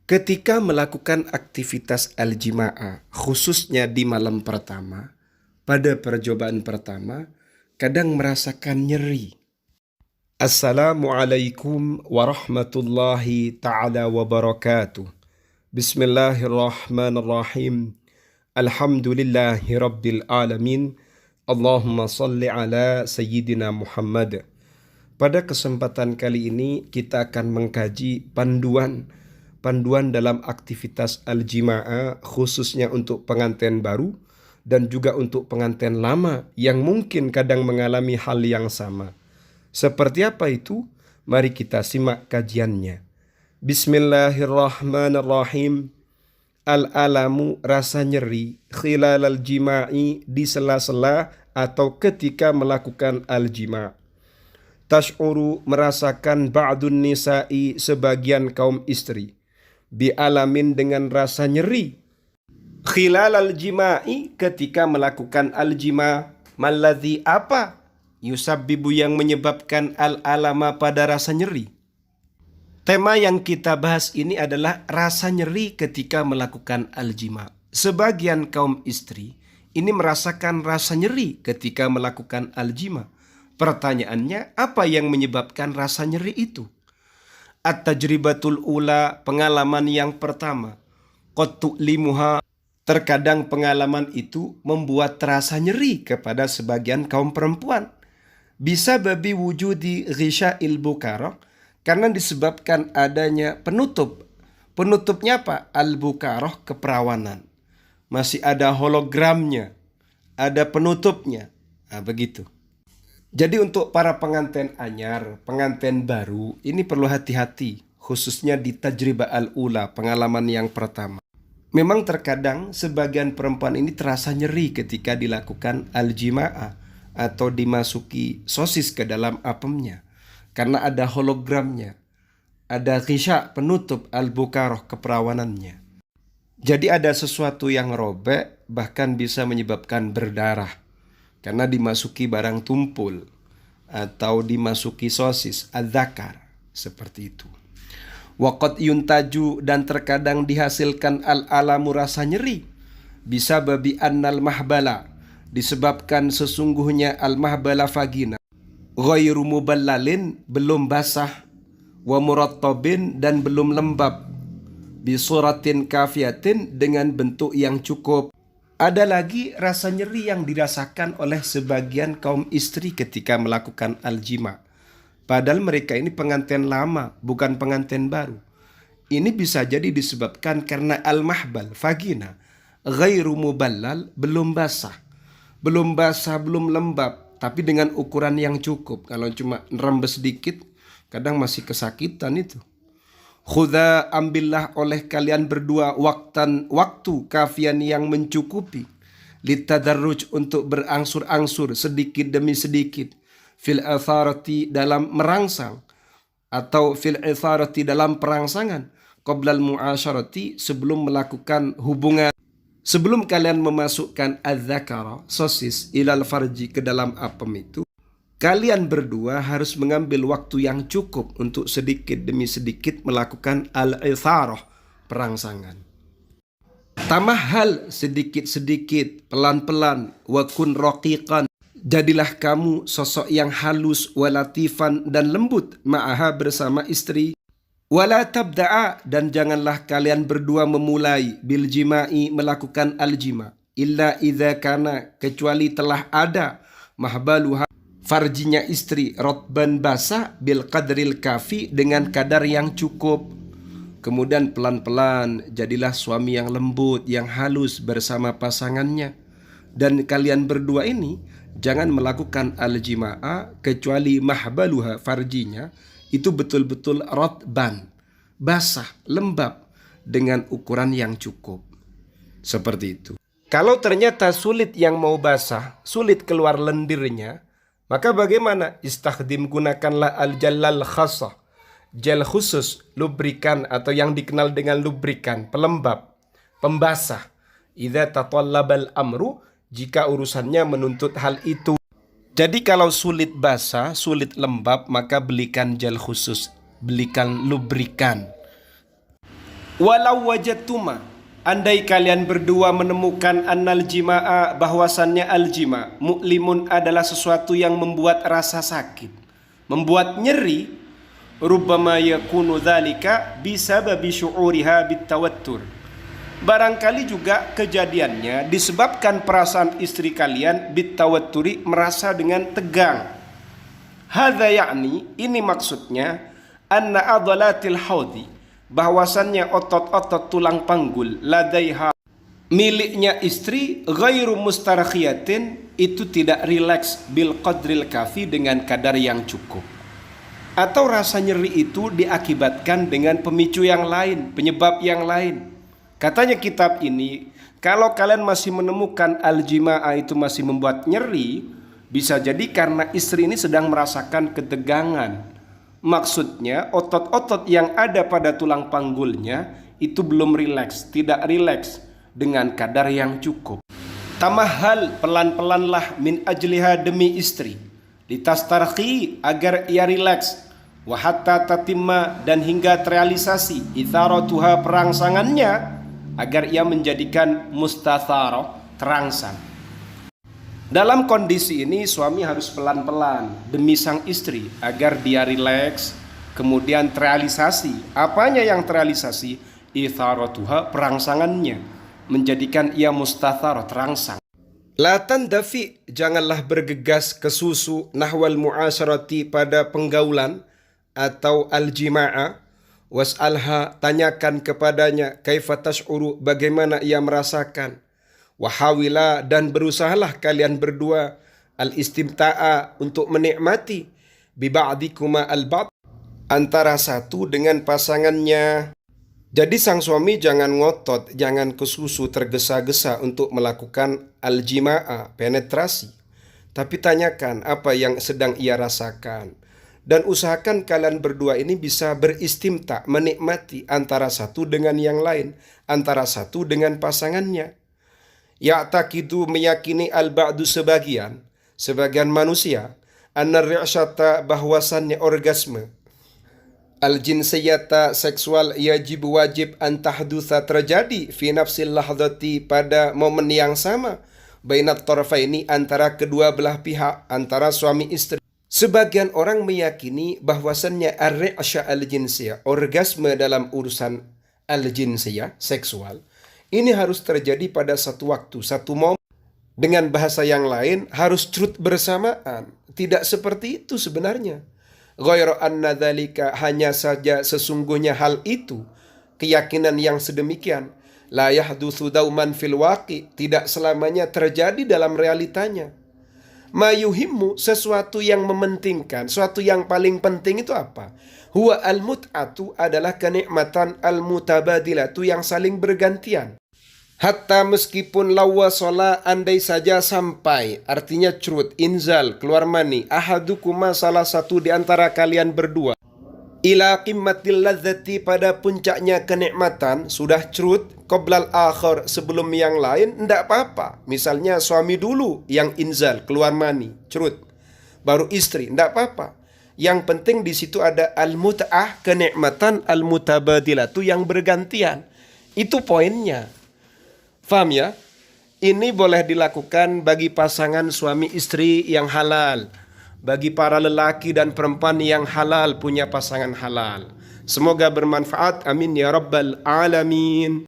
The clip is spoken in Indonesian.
Ketika melakukan aktivitas al-jima'ah, khususnya di malam pertama, pada percobaan pertama, kadang merasakan nyeri. Assalamualaikum warahmatullahi ta'ala wabarakatuh. Bismillahirrahmanirrahim. Alhamdulillahi rabbil alamin. Allahumma salli ala Sayyidina Muhammad. Pada kesempatan kali ini kita akan mengkaji panduan dalam aktivitas al-jima'ah, khususnya untuk pengantin baru dan juga untuk pengantin lama yang mungkin kadang mengalami hal yang sama. Seperti apa itu? Mari kita simak kajiannya. Bismillahirrahmanirrahim. Al-alamu, rasa nyeri, khilal al-jima'i, di sela-sela atau ketika melakukan al-jima'. Tash'uru, merasakan ba'dun nisa'i, sebagian kaum istri, bi'alamin, dengan rasa nyeri, khilal al-jima'i, ketika melakukan al-jima'. Malladhi, apa? Yusabbibu, yang menyebabkan al-alama, pada rasa nyeri. Tema yang kita bahas ini adalah rasa nyeri ketika melakukan al-jima'. Sebagian kaum istri ini merasakan rasa nyeri ketika melakukan al-jima'. Pertanyaannya, apa yang menyebabkan rasa nyeri itu? At-tajribatul ula, pengalaman yang pertama. Qad tu'limuha, terkadang pengalaman itu membuat rasa nyeri kepada sebagian kaum perempuan. Bisa babi wujudi ghisya'il bukarah, karena disebabkan adanya penutup. Penutupnya apa? Al-bukarah, keperawanan. Masih ada hologramnya, ada penutupnya. Nah, begitu. Jadi untuk para pengantin anyar, pengantin baru, ini perlu hati-hati, khususnya di tajribah al-ula, pengalaman yang pertama. Memang terkadang sebagian perempuan ini terasa nyeri ketika dilakukan al-jima'ah atau dimasuki sosis ke dalam apemnya, karena ada hologramnya, ada ghisya, penutup, al-bukarah, keperawanannya. Jadi ada sesuatu yang robek, bahkan bisa menyebabkan berdarah karena dimasuki barang tumpul atau dimasuki sosis, adzakar, seperti itu. Waqad yuntaju, dan terkadang dihasilkan al-alamu, rasa nyeri, bisa babi annal mahbala, disebabkan sesungguhnya al-mahbala, vagina, ghairu muballalin, belum basah, wa murattabin, dan belum lembab, bisuratin kafiatin, dengan bentuk yang cukup. Ada lagi rasa nyeri yang dirasakan oleh sebagian kaum istri ketika melakukan al-jima'. Padahal mereka ini pengantin lama, bukan pengantin baru. Ini bisa jadi disebabkan karena al-mahbal, vagina, ghairu muballal, belum basah, belum lembab, tapi dengan ukuran yang cukup. Kalau cuma rembes sedikit, kadang masih kesakitan itu. Khudha, ambillah oleh kalian berdua waktu kafian, yang mencukupi, litadarruj, untuk berangsur-angsur, sedikit demi sedikit, fil atharati, dalam merangsang, atau fil atharati, dalam perangsangan, qoblal muasyarati, sebelum melakukan hubungan, sebelum kalian memasukkan adzakara, sosis, ilal farji, ke dalam apem itu. Kalian berdua harus mengambil waktu yang cukup untuk sedikit demi sedikit melakukan al-itharah, perangsangan. Tamahal, sedikit-sedikit, pelan-pelan, wa kun raqiqan, jadilah kamu sosok yang halus, walatifan, dan lembut, ma'aha, bersama istri. Wala tabda'a, dan janganlah kalian berdua memulai, bil jima'i, melakukan al-jima', illa idza kana, kecuali telah ada, mahbaluha, farjinya istri, rotban, basah, bil qadril kafi, dengan kadar yang cukup. Kemudian pelan-pelan jadilah suami yang lembut, yang halus bersama pasangannya. Dan kalian berdua ini jangan melakukan al-jima'ah kecuali mahbaluha, farjinya itu betul-betul rotban, basah, lembab, dengan ukuran yang cukup. Seperti itu. Kalau ternyata sulit yang mau basah, sulit keluar lendirnya, maka bagaimana? Istakhdim, gunakanlah al-jallal khasah, gel khusus, lubrikan, atau yang dikenal dengan lubrikan, pelembab, pembasah. Idza tatallabal amru, jika urusannya menuntut hal itu. Jadi kalau sulit basah, sulit lembab, maka belikan gel khusus, belikan lubrikan. Walau wajadtuma, andai kalian berdua menemukan annal jima'a, bahwasannya al-jima' mu'limun adalah sesuatu yang membuat rasa sakit, membuat nyeri, rubbama yakunu dzalika bisababi syu'uriha bitawattur. Barangkali juga kejadiannya disebabkan perasaan istri kalian bitawatturi, merasa dengan tegang. Hadza ya'ni, ini maksudnya, anna adlatil haudi, bahwasannya otot-otot tulang panggul ladaiha, miliknya istri, ghairu mustarakhiyatin, itu tidak rileks bil qadril kafi, dengan kadar yang cukup. Atau rasa nyeri itu diakibatkan dengan pemicu yang lain, penyebab yang lain. Katanya kitab ini, kalau kalian masih menemukan al-jima'a itu masih membuat nyeri, bisa jadi karena istri ini sedang merasakan ketegangan. Maksudnya otot-otot yang ada pada tulang panggulnya itu belum rileks, tidak rileks dengan kadar yang cukup. Tamahal, pelan-pelanlah, min ajliha, demi istri, litastarhi, agar ia rileks, wa hatta tatimma, dan hingga terrealisasi, itharatuha, perangsangannya, agar ia menjadikan mustatharo, terangsang. Dalam kondisi ini suami harus pelan-pelan demi sang istri agar dia rileks, kemudian terrealisasi. Apanya yang terrealisasi? Itharatuha, perangsangannya, menjadikan ia mustathar, terangsang. La tandafi, janganlah bergegas ke susu, nahwal mu'asyarati, pada penggaulan atau al-jima'a. Was'alha, tanyakan kepadanya, kaifa tash'uru, bagaimana ia merasakan. Wahawila, dan berusahalah kalian berdua al-istimta'a, untuk menikmati biba'dikuma al-ba'd, antara satu dengan pasangannya. Jadi sang suami jangan ngotot, jangan kesusu tergesa-gesa untuk melakukan al-jima'a, penetrasi. Tapi tanyakan apa yang sedang ia rasakan. Dan usahakan kalian berdua ini bisa beristimta, menikmati antara satu dengan yang lain, antara satu dengan pasangannya. Ya'taqidu, meyakini, al-ba'du, sebagian manusia, anna ri'syata, bahwasannya orgasme, al-jinsiyata, seksual, wajib antahdutha, terjadi, fi nafsil lahdati, pada momen yang sama, bainat tarfaini, antara kedua belah pihak, antara suami istri. Sebagian orang meyakini bahwasannya ar-ri'sya al-jinsiyah, orgasme dalam urusan al-jinsiyah, seksual, ini harus terjadi pada satu waktu, satu momen. Dengan bahasa yang lain, harus truth bersamaan. Tidak seperti itu sebenarnya. Ghairu anna dzalika, hanya saja sesungguhnya hal itu, keyakinan yang sedemikian, la yahdutsu dauman fil waqi, tidak selamanya terjadi dalam realitanya. Mayuhimmu, sesuatu yang mementingkan, sesuatu yang paling penting itu apa? Huwa al-mut'atu, adalah kenikmatan, al-mutabadilatu, yang saling bergantian. Hatta, meskipun lawasola, andai saja sampai, artinya curut, inzal, keluar mani, ahadukuma, salah satu di antara kalian berdua, ila qimmatil ladzati, pada puncaknya kenikmatan, sudah curut, qoblal akhir, sebelum yang lain, ndak apa-apa. Misalnya suami dulu yang inzal, keluar mani, curut, baru istri, ndak apa-apa. Yang penting di situ ada al-mut'ah, kenikmatan, al-mutabadilatu, yang bergantian. Itu poinnya. Faham ya? Ini boleh dilakukan bagi pasangan suami istri yang halal, bagi para lelaki dan perempuan yang halal punya pasangan halal. Semoga bermanfaat. Amin ya rabbal alamin.